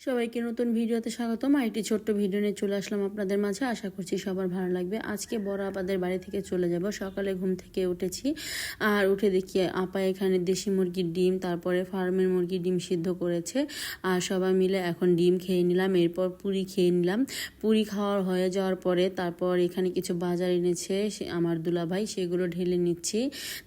সবাইকে নতুন ভিডিওতে স্বাগতম। আরেকটি ছোট্ট ভিডিও নিয়ে চলে আসলাম আপনাদের মাঝে। আশা করছি সবার ভালো লাগবে। আজকে বড় আপাদের বাড়ি থেকে চলে যাব। সকালে ঘুম থেকে উঠেছি, আর উঠে দেখি আপা এখানে দেশি মুরগির ডিম, তারপরে ফার্মের মুরগির ডিম সিদ্ধ করেছে। আর সবাই মিলে এখন ডিম খেয়ে নিলাম, এরপর পুরি খেয়ে নিলাম। পুরি খাওয়ার হয়ে যাওয়ার পরে তারপর এখানে কিছু বাজার এনেছে আমার দুলাভাই, সেগুলো ঢেলে নিচ্ছি।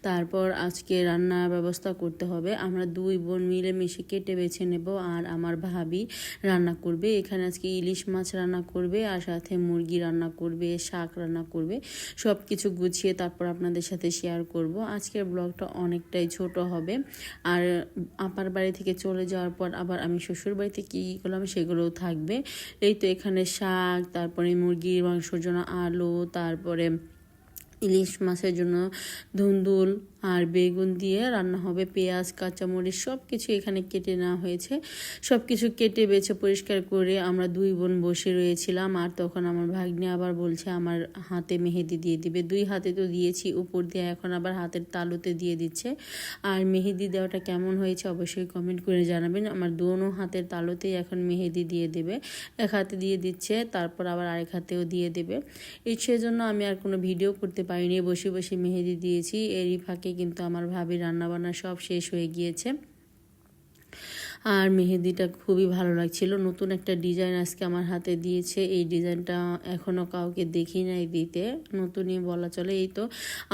তারপর আজকে রান্নার ব্যবস্থা করতে হবে। আমরা দুই বোন মিলে মিশে কেটে বেছে নেব, আর আমার ভাবি রান্না করবে। এখানে আজকে ইলিশ মাছ রান্না করবে, আর সাথে মুরগি রান্না করবে, শাক রান্না করবে। সব কিছু গুছিয়ে তারপর আপনাদের সাথে শেয়ার করব। আজকের ব্লগটা অনেকটাই ছোট হবে। আর আপার বাড়ি থেকে চলে যাওয়ার পর আবার আমি শ্বশুর বাড়িতে কী করলাম সেগুলোও থাকবে। এই তো এখানে শাক, তারপরে মুরগির মাংসর জন্য আলু, তারপরে ইলিশ মাছের জন্য ধুন্দুল আর বেগুন দিয়ে রান্না হবে। পেঁয়াজ, কাঁচামরিচ সব কিছু এখানে কেটে নেওয়া হয়েছে। সব কিছু কেটে বেছে পরিষ্কার করে আমরা দুই বোন বসে রয়েছিলাম। আর তখন আমার ভাগ্নে আবার বলছে আমার হাতে মেহেদি দিয়ে দিবে। দুই হাতে তো দিয়েছি, উপর দিয়ে এখন আবার হাতের তালুতে দিয়ে দিচ্ছে। আর মেহেদি দেওয়াটা কেমন হয়েছে অবশ্যই কমেন্ট করে জানাবেন। আমার দোনো হাতের তালুতেই এখন মেহেদি দিয়ে দেবে। এক হাতে দিয়ে দিচ্ছে, তারপর আবার আরেক হাতেও দিয়ে দেবে। সেজন্য আমি আর কোনো ভিডিও করতে পারিনি, বসে বসে মেহেদি দিয়েছি। এরই ফাঁকে কিন্তু আমার ভাবি রান্নাবান্না সব শেষ হয়ে গিয়েছে। আর মেহেদিটা খুবই ভালো লাগছিল। নতুন একটা ডিজাইন আজকে আমার হাতে দিয়েছে। এই ডিজাইনটা এখনও কাউকে দেখি নাই দিতে, নতুনই বলা চলে। এই তো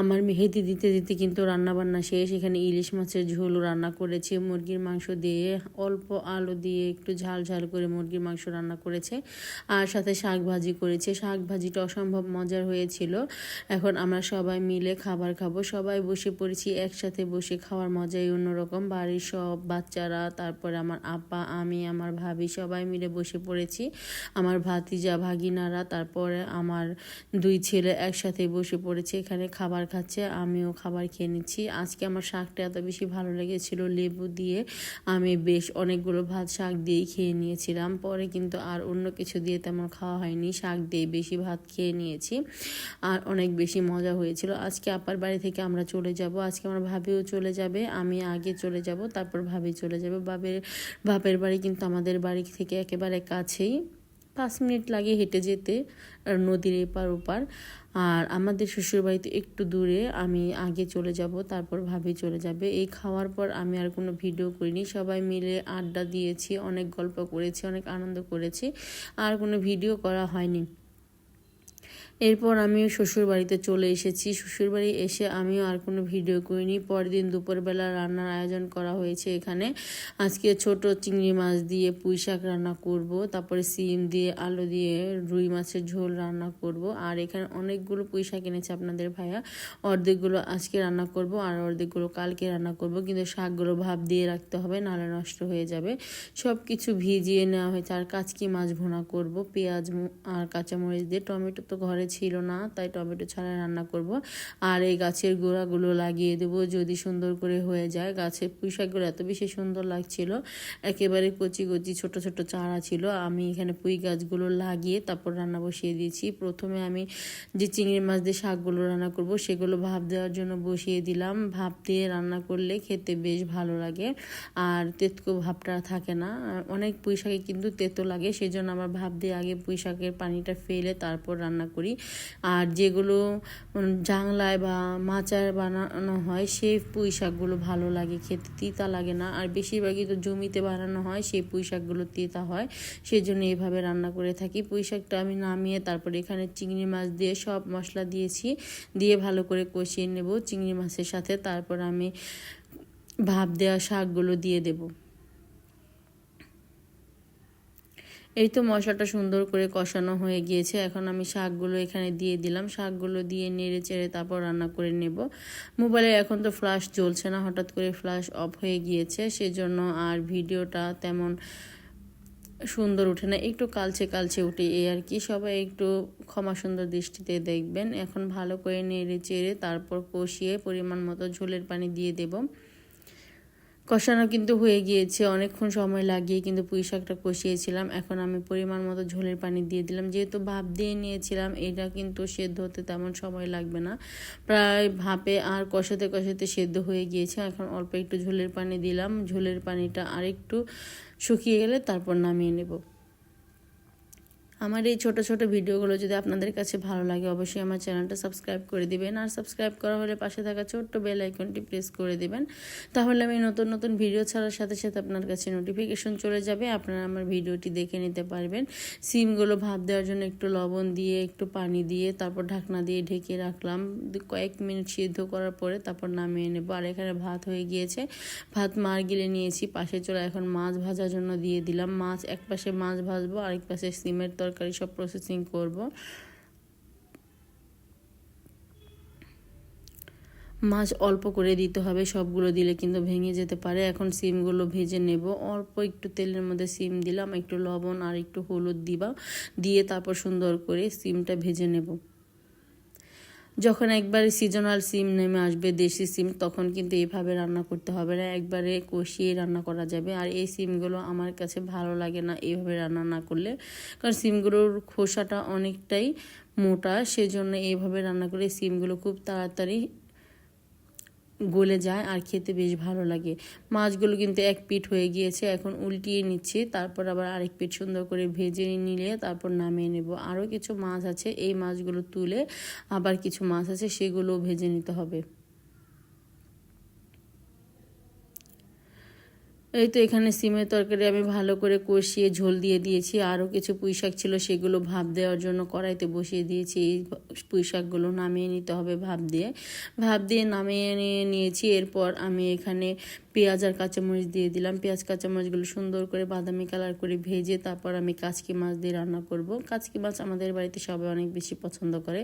আমার মেহেদি দিতে দিতে কিন্তু রান্নাবান্না শেষ। এখানে ইলিশ মাছের ঝোল রান্না করেছি, মুরগির মাংস দিয়ে অল্প আলু দিয়ে একটু ঝাল ঝাল করে মুরগির মাংস রান্না করেছে, আর সাথে শাক ভাজি করেছে। শাক ভাজিটা অসম্ভব মজার হয়েছিল। এখন আমরা সবাই মিলে খাবার খাবো। সবাই বসে পড়েছি, একসাথে বসে খাওয়ার মজাই অন্যরকম। বাড়ির সব বাচ্চারা, তারপরে আমার আপা, আমি, আমার ভাবি সবাই মিলে বসে পড়েছি। আমার ভাতিজা ভাগিনারা, তারপরে আমার দুই ছেলে একসাথে বসে পড়েছে, এখানে খাবার খাচ্ছে। আমিও খাবার খেয়ে নিচ্ছি। আজকে আমার শাকটা এত বেশি ভালো লেগেছিল, লেবু দিয়ে আমি বেশ অনেকগুলো ভাত শাক দিয়েই খেয়ে নিয়েছিলাম। পরে কিন্তু আর অন্য কিছু দিয়ে তেমন খাওয়া হয়নি, শাক দিয়ে বেশি ভাত খেয়ে নিয়েছি। আর অনেক বেশি মজা হয়েছিল। আজকে আপার বাড়ি থেকে আমরা চলে যাব। আজকে আমার ভাবিও চলে যাবে, আমি আগে চলে যাব, তারপর ভাবি চলে যাবে। বাপের বাড়ি কিন্তু আমাদের বাড়ি থেকে একেবারে কাছেই, 5 মিনিট লাগে হেঁটে যেতে, নদীর এপার ওপার। আর আমাদের শ্বশুরবাড়িতে একটু দূরে। আমি আগে চলে যাব, তারপর ভাবি চলে যাবে। এই খাওয়ার পর আমি আর কোনো ভিডিও করিনি। সবাই মিলে আড্ডা দিয়েছি, অনেক গল্প করেছি, অনেক আনন্দ করেছি, আর কোনো ভিডিও করা হয়নি। এরপর আমিও শ্বশুরবাড়িতে চলে এসেছি। শ্বশুরবাড়ি এসে আমিও আর কোনো ভিডিও করিনি। পরদিন দুপুরবেলা রান্নার আয়োজন করা হয়েছে। এখানে আজকে ছোট চিংড়ি মাছ দিয়ে পুঁই শাক রান্না করব, তারপরে সিম দিয়ে আলু দিয়ে রুই মাছের ঝোল রান্না করব। আর এখানে অনেকগুলো পুঁই শাক এনেছে আপনাদের ভাইয়া। অর্ধেকগুলো আজকে রান্না করব, আর অর্ধেকগুলো কালকে রান্না করব। কিন্তু শাকগুলো ভাপ দিয়ে রাখতে হবে, নাহলে নষ্ট হয়ে যাবে। সব কিছু ভিজিয়ে নেওয়া হয়েছে। আর কাচকি মাছ ভুনা করব পেঁয়াজ আর কাঁচামরিচ দিয়ে। টমেটো তো ঘরে ছিল না, তাই টমেটো ছাড়া রান্না করব। আর এই গাছের গোড়াগুলো লাগিয়ে দেবো, যদি সুন্দর করে হয়ে যায়। গাছের পুঁই শাকগুলো এত বেশি সুন্দর লাগছিল, একেবারে কচি কচি ছোট ছোট চারা ছিল। আমি এখানে পুঁই গাছগুলো লাগিয়ে তারপর রান্না বসিয়ে দিয়েছি। প্রথমে আমি যে চিংড়ি মাছ দিয়ে শাকগুলো রান্না করব সেগুলো ভাপ দেওয়ার জন্য বসিয়ে দিলাম। ভাপ দিয়ে রান্না করলে খেতে বেশ ভালো লাগে, আর তেতো ভাবটা থাকে না। অনেক পুঁই শাকে কিন্তু তেতো লাগে, সেই জন্য আমার ভাপ দিয়ে আগে পুঁই শাকের পানিটা ফেলে তারপর রান্না করি। আর যেগুলো জাংলায় বা মাচার বানানো হয় সেই পুঁই শাকগুলো ভালো লাগে খেতে, তিতা লাগে না। আর বেশিরভাগই তো জমিতে বানানো হয়, সেই পুঁই শাকগুলো তিতা হয়, সেই জন্য এইভাবে রান্না করে থাকি। পুঁই শাকটা আমি নামিয়ে তারপর এখানে চিংড়ি মাছ দিয়ে সব মশলা দিয়েছি, দিয়ে ভালো করে কষিয়ে নেব চিংড়ি মাছের সাথে। তারপর আমি ভাপ দেওয়া শাকগুলো দিয়ে দেব। এই তো মশলাটা সুন্দর করে কষানো হয়ে গিয়েছে। এখন আমি শাকগুলো এখানে দিয়ে দিলাম। শাকগুলো দিয়ে নেড়ে চেড়ে তারপর রান্না করে নেব। মোবাইলে এখন তো ফ্ল্যাশ জ্বলছে না, হঠাৎ করে ফ্ল্যাশ অফ হয়ে গিয়েছে, সেজন্য আর ভিডিওটা তেমন সুন্দর ওঠে না, একটু কালচে কালচে উঠে, এই আর কি। সবাই একটু ক্ষমা সুন্দর দৃষ্টিতে দেখবেন। এখন ভালো করে নেড়ে চেড়ে তারপর কষিয়ে পরিমাণ মতো ঝোলের পানি দিয়ে দেব। কষানো কিন্তু হয়ে গিয়েছে, অনেকক্ষণ সময় লাগিয়ে কিন্তু পুঁই শাকটা কষিয়েছিলাম। এখন আমি পরিমাণ মতো ঝোলের পানি দিয়ে দিলাম। যেহেতু ভাপ দিয়ে নিয়েছিলাম, এটা কিন্তু সেদ্ধ হতে তেমন সময় লাগবে না, প্রায় ভাপে আর কষাতে কষাতে সেদ্ধ হয়ে গিয়েছে। এখন অল্প একটু ঝোলের পানি দিলাম। ঝোলের পানিটা আরেকটু শুকিয়ে গেলে তারপর নামিয়ে নেব। আমার এই ছোট ছোট ভিডিওগুলো যদি আপনাদের কাছে ভালো লাগে অবশ্যই আমার চ্যানেলটা সাবস্ক্রাইব করে দিবেন, আর সাবস্ক্রাইব করা হলে পাশে থাকা ছোট্ট বেল আইকনটি প্রেস করে দিবেন। তাহলে আমি নতুন নতুন ভিডিও ছাড়ার সাথে সাথে আপনার কাছে নোটিফিকেশন চলে যাবে, আপনারা আমার ভিডিওটি দেখে নিতে পারবেন। সিমগুলো ভাপ দেওয়ার জন্য একটু লবণ দিয়ে একটু পানি দিয়ে তারপর ঢাকনা দিয়ে ঢেকে রাখলাম। কয়েক মিনিট সিদ্ধ করার পরে তারপর নামিয়ে নেব। আর এখানে ভাত হয়ে গিয়েছে, ভাত মার গিলে নিয়েছি পাশে চলে। এখন মাছ ভাজার জন্য দিয়ে দিলাম। মাছ এক পাশে মাছ ভাজবো, আরেক পাশে সিমের তরকারি সব প্রসেসিং করব। মাছ অল্প করে দিতে হবে, সবগুলো দিলে কিন্তু ভেঙে যেতে পারে। এখন সিমগুলো ভেজে নেব। অল্প একটু তেলের মধ্যে সিম দিলাম, একটু লবণ আর একটু হলুদ দিয়ে তারপর সুন্দর করে সিমটা ভেজে নেব। যখন একবারে সিজনাল সিম নেমে আসবে, দেশি সিম, তখন কিন্তু এইভাবে রান্না করতে হবে না, একবারে কষিয়ে রান্না করা যাবে। আর এই সিমগুলো আমার কাছে ভালো লাগে না এইভাবে রান্না না করলে, কারণ সিমগুলোর খোসাটা অনেকটাই মোটা, সেজন্য এইভাবে রান্না করে সিমগুলো খুব তাড়াতাড়ি গলে যায় আর খেতে বেশ ভালো লাগে। মাছগুলো কিন্তু এক পিঠ হয়ে গিয়েছে, এখন উল্টিয়ে নিচ্ছি, তারপর আবার আরেক পিঠ সুন্দর করে ভেজে নিলে তারপর নামিয়ে নেব। আরও কিছু মাছ আছে, এই মাছগুলো তুলে আবার কিছু মাছ আছে সেগুলোও ভেজে নিতে হবে। এই তো এখানে সিমের তরকারি আমি ভালো করে কষিয়ে ঝোল দিয়ে দিয়েছি। আরও কিছু পুঁই শাক ছিল, সেগুলো ভাপ দেওয়ার জন্য কড়াইতে বসিয়ে দিয়েছি। এই পুঁই শাকগুলো নামিয়ে নিতে হবে ভাপ দিয়ে নামিয়ে নিয়েছি। এরপর আমি এখানে পেঁয়াজ আর কাঁচামরিচ দিয়ে দিলাম। পেঁয়াজ কাঁচামরিচগুলো সুন্দর করে বাদামি কালার করে ভেজে তারপর আমি কাচকি মাছ দিয়ে রান্না করব। কাচকি মাছ আমাদের বাড়িতে সবাই অনেক বেশি পছন্দ করে।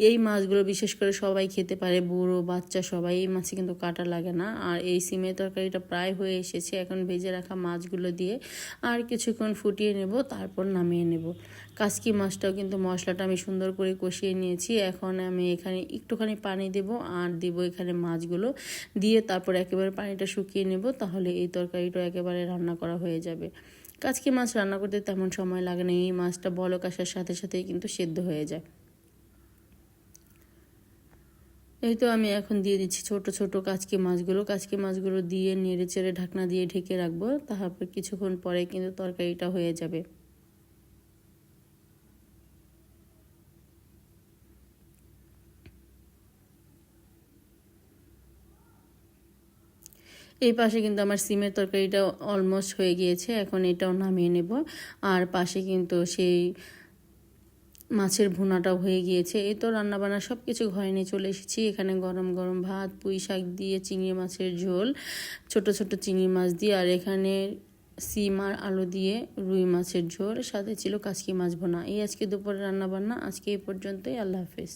এই মাছগুলো বিশেষ করে সবাই খেতে পারে, বুড়ো বাচ্চা সবাই। এই মাছে কিন্তু কাটা লাগে না। আর এই সিমের তরকারিটা প্রায় হয়ে এসেছে, এখন ভেজে রাখা মাছগুলো দিয়ে আর কিছুক্ষণ ফুটিয়ে নেব, তারপর নামিয়ে নেব। কাচকি মাছটাও কিন্তু মশলাটা আমি সুন্দর করে কষিয়ে নিয়েছি। এখন আমি এখানে একটুখানি পানি দেব আর দেব এখানে মাছগুলো দিয়ে তারপর একেবারে পানিটা শুকিয়ে নেব, তাহলে এই তরকারিটা একেবারে রান্না করা হয়ে যাবে। কাচকি মাছ রান্না করতে তেমন সময় লাগে না, এই মাছটা বলক আসার সাথে সাথেই কিন্তু সেদ্ধ হয়ে যায়। এই তো আমি এখন দিয়ে দিচ্ছি ছোট ছোট কাচকি মাছগুলো দিয়ে নেড়ে চেড়ে ঢাকনা দিয়ে ঢেকে রাখবো, তারপর কিছুক্ষণ পরে কিন্তু তরকারিটা হয়ে যাবে। এই পাশে কিন্তু আমার সিমের তরকারিটা অলমোস্ট হয়ে গিয়েছে, এখন এটাও নামিয়ে নেব। আর পাশে কিন্তু সেই মাছের ভুনাটাও হয়ে গিয়েছে। এই তো রান্নাবান্না সব কিছু ঘরে নিয়ে চলে এসেছি। এখানে গরম গরম ভাত, পুঁই শাক দিয়ে চিংড়ি মাছের ঝোল, ছোট ছোট চিংড়ি মাছ দিয়ে, আর এখানে সিম আর আলু দিয়ে রুই মাছের ঝোল, সাথে ছিল কাচকি মাছ ভুনা। এই আজকে দুপুরে রান্নাবান্না। আজকে এই পর্যন্তই। আল্লাহ হাফেজ।